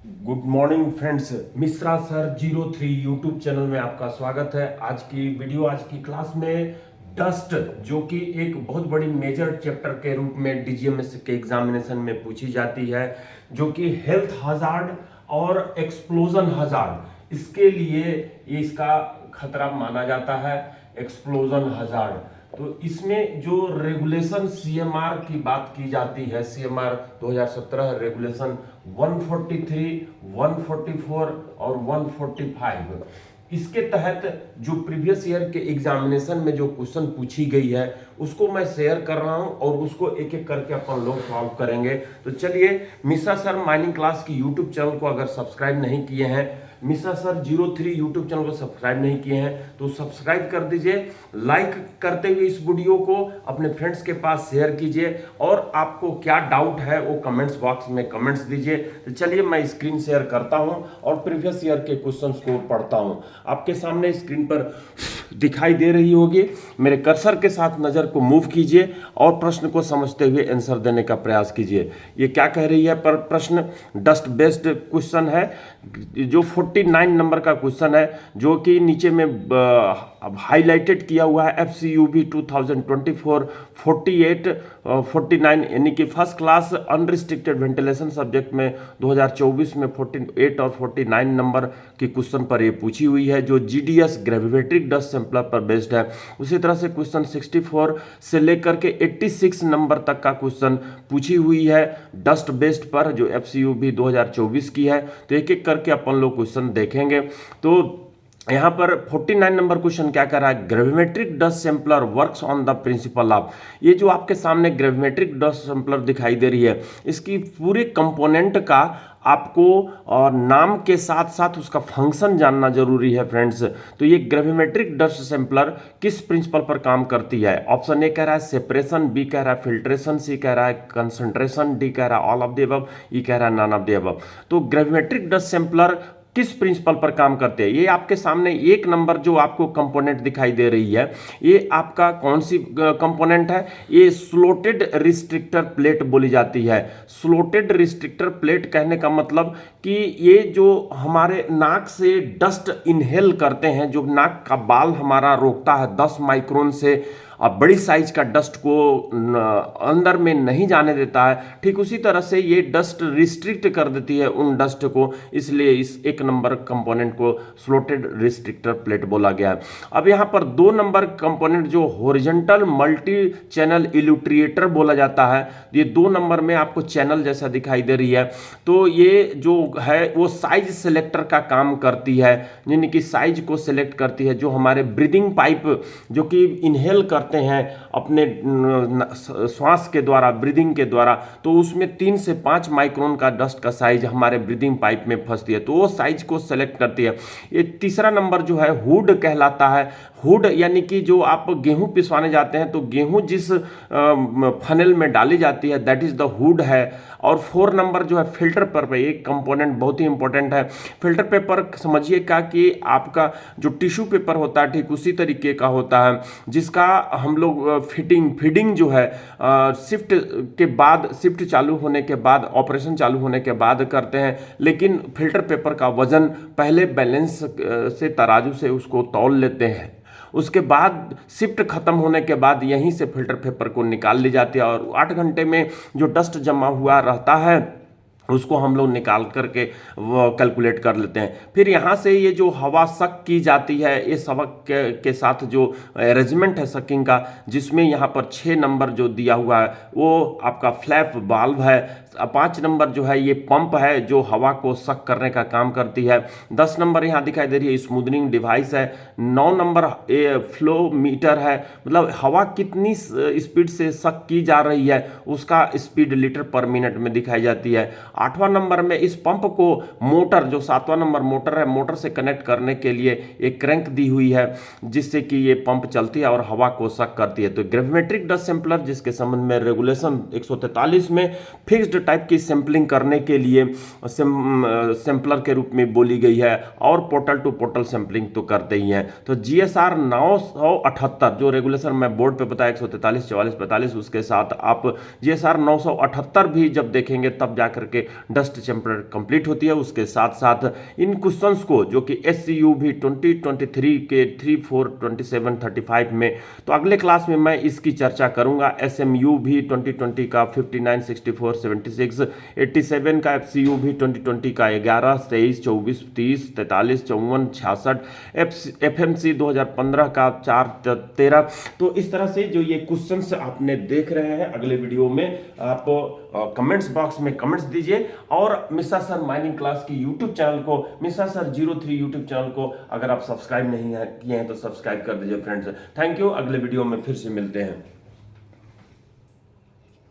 Good morning friends, Mishra sir 03 YouTube channel में आपका स्वागत है। आज की क्लास में डस्ट, जो कि एक बहुत बड़ी मेजर चैप्टर के रूप में डीजीएमएस के एग्जामिनेशन में पूछी जाती है, जो कि हेल्थ हजार्ड और एक्सप्लोजन हजार्ड, इसके लिए ये इसका खतरा माना जाता है, एक्सप्लोजन हजार्ड। तो इसमें जो रेगुलेशन सीएमआर की बात की जाती है, सीएमआर 2017 रेगुलेशन 143, 144 और 145, इसके तहत जो प्रीवियस ईयर के एग्जामिनेशन में जो क्वेश्चन पूछी गई है उसको मैं शेयर कर रहा हूं और उसको एक एक करके अपन लोग सॉल्व करेंगे। तो चलिए, मिश्रा सर माइनिंग क्लास की यूट्यूब चैनल को अगर सब्सक्राइब नहीं किए हैं, मिश्रा सर 03 यूट्यूब चैनल को सब्सक्राइब नहीं किए हैं तो सब्सक्राइब कर दीजिए। लाइक करते हुए इस वीडियो को अपने फ्रेंड्स के पास शेयर कीजिए और आपको क्या डाउट है वो कमेंट्स बॉक्स में कमेंट्स दीजिए। तो चलिए, मैं स्क्रीन शेयर करता हूं और प्रीवियस ईयर के क्वेश्चंस को पढ़ता हूं। आपके सामने स्क्रीन पर दिखाई दे रही होगी, मेरे कर्सर के साथ नजर को मूव कीजिए और प्रश्न को समझते हुए आंसर देने का प्रयास कीजिए। ये क्या कह रही है पर प्रश्न डस्ट बेस्ड क्वेश्चन है, जो 49 नंबर का क्वेश्चन है, जो कि नीचे में हाईलाइटेड किया हुआ है FCUB 2024 48 49, यानी कि first class unrestricted ventilation subject में 2024 में 48 और 49 नंबर की क्वेश्चन पर ये पूछी हुई है, जो GDS ग्रेविमेट्रिक डस्ट सैंपलर पर बेस्ड है। उसी तरह से क्वेश्चन 64 से लेकर के 86 नंबर तक का क्वेश्चन पूछी हुई है डस्ट बेस्ड पर, जो FCUB 2024 की है। तो एक एक करके अपन लोग क्वेश्चन देखेंगे। तो यहां पर 49 नंबर क्वेश्चन क्या कर रहा है, gravimetric dust sampler works on the principle of. ये जो आपके सामने ग्रेविमेट्रिक डस्ट सैंपलर दिखाई दे रही है, इसकी पूरे कंपोनेंट का आपको और नाम के साथ साथ उसका फंक्शन जानना जरूरी है फ्रेंड्स। तो ये ग्रेविमेट्रिक डस्ट सैंपलर किस प्रिंसिपल पर काम करती है? ऑप्शन ए कह रहा है सेपरेशन, बी कह रहा है फिल्ट्रेशन, सी कह रहा है कंसंट्रेशन, डी कह रहा है ऑल ऑफ द अबव, ई कह रहा है नन ऑफ द अबव। तो ग्रेविमेट्रिक डस्ट सैंपलर किस प्रिंसिपल पर काम करते हैं? ये आपके सामने एक नंबर जो आपको कंपोनेंट दिखाई दे रही है, ये आपका कौन सी कंपोनेंट है? ये स्लोटेड रिस्ट्रिक्टर प्लेट बोली जाती है। स्लोटेड रिस्ट्रिक्टर प्लेट कहने का मतलब कि ये जो हमारे नाक से डस्ट इनहेल करते हैं, जो नाक का बाल हमारा रोकता है 10 माइक्रोन से, अब बड़ी साइज का डस्ट को अंदर में नहीं जाने देता है, ठीक उसी तरह से ये डस्ट रिस्ट्रिक्ट कर देती है उन डस्ट को, इसलिए इस एक नंबर कंपोनेंट को स्लोटेड रिस्ट्रिक्टर प्लेट बोला गया है। अब यहाँ पर 2 नंबर कंपोनेंट जो हॉरिजॉन्टल मल्टी चैनल इल्यूट्रिएटर बोला जाता है, ये 2 नंबर में आपको चैनल जैसा दिखाई दे रही है। तो ये जो है वो साइज सिलेक्टर का काम करती है, यानी कि साइज को सिलेक्ट करती है, जो हमारे ब्रीदिंग पाइप जो कि इनहेल करते हैं अपने श्वास के द्वारा, ब्रीदिंग के द्वारा, तो उसमें 3 से 5 माइक्रोन का डस्ट का साइज हमारे ब्रीदिंग पाइप में फंसती है, तो वो साइज को सेलेक्ट करती है। ये तीसरा नंबर जो है हुड कहलाता है। हुड यानी कि जो आप गेहूं पिसवाने जाते हैं तो गेहूं जिस फनल में डाली जाती है, दैट इज द हुड है। और 4 नंबर जो है फिल्टर पेपर, एक कंपोनेंट बहुत ही इंपॉर्टेंट है। फिल्टर पेपर समझिए क्या कि आपका जो टिश्यू पेपर होता है ठीक उसी तरीके का होता है, जिसका हम लोग फीडिंग जो है शिफ्ट के बाद, शिफ्ट चालू होने के बाद, ऑपरेशन चालू होने के बाद करते हैं, लेकिन फिल्टर पेपर का वजन पहले बैलेंस से तराजू से उसको तौल लेते हैं, उसके बाद शिफ्ट खत्म होने के बाद यहीं से फिल्टर पेपर को निकाल ली जाती है और 8 घंटे में जो डस्ट जमा हुआ रहता है उसको हम लोग निकाल करके वो कैलकुलेट कर लेते हैं। फिर यहाँ से ये जो हवा सक की जाती है, ये सबक के साथ जो अरेंजमेंट है सकिंग का, जिसमें यहाँ पर 6 नंबर जो दिया हुआ है वो आपका फ्लैप वाल्व है। 5 नंबर जो है ये पंप है जो हवा को सक करने का काम करती है। 10 नंबर यहाँ दिखाई दे रही है स्मूदनिंग डिवाइस है। 9 नंबर फ्लो मीटर है, मतलब हवा कितनी स्पीड से सक की जा रही है उसका स्पीड लीटर पर मिनट में दिखाई जाती है। 8वां नंबर में इस पंप को मोटर, जो 7वां नंबर मोटर है, मोटर से कनेक्ट करने के लिए एक क्रैंक दी हुई है जिससे कि ये पंप चलती है और हवा को सक करती है। तो ग्रेविमेट्रिक डस्ट सैंपलर, जिसके संबंध में रेगुलेशन 143 में फिक्स्ड टाइप की सैंपलिंग करने के लिए सैंपलर के रूप में बोली गई है, और पोर्टल टू पोर्टल सैंपलिंग तो करते ही हैं। तो GSR 978 जो रेगुलेशन मैं बोर्ड पे बताया 143, 44, 45, उसके साथ आप GSR 978 भी जब देखेंगे तब जाकर के डस्ट चैप्टर कंप्लीट होती है। उसके साथ साथ इन क्वेश्चंस को जो कि SCU भी 2023 के 3, 4, 27, 35 में, तो अगले क्लास में मैं इसकी चर्चा करूंगा। SMU भी 2020 का 59, 64, 76, 87 का, FCU भी 2020 का 11, 23, 24, 30, 43, 54, 66, FMC 2015 का 4, 13। तो इस तरह से जो ये क्वेश्चंस आपने देख रहे हैं, अगले वीडियो में आप कमेंट्स बॉक्स में कमेंट्स दीजिए, और मिश्रा सर माइनिंग क्लास की यूट्यूब चैनल को, मिश्रा सर 03 यूट्यूब चैनल को अगर आप सब्सक्राइब नहीं किए हैं तो सब्सक्राइब कर दीजिए फ्रेंड्स। थैंक यू, अगले वीडियो में फिर से मिलते हैं।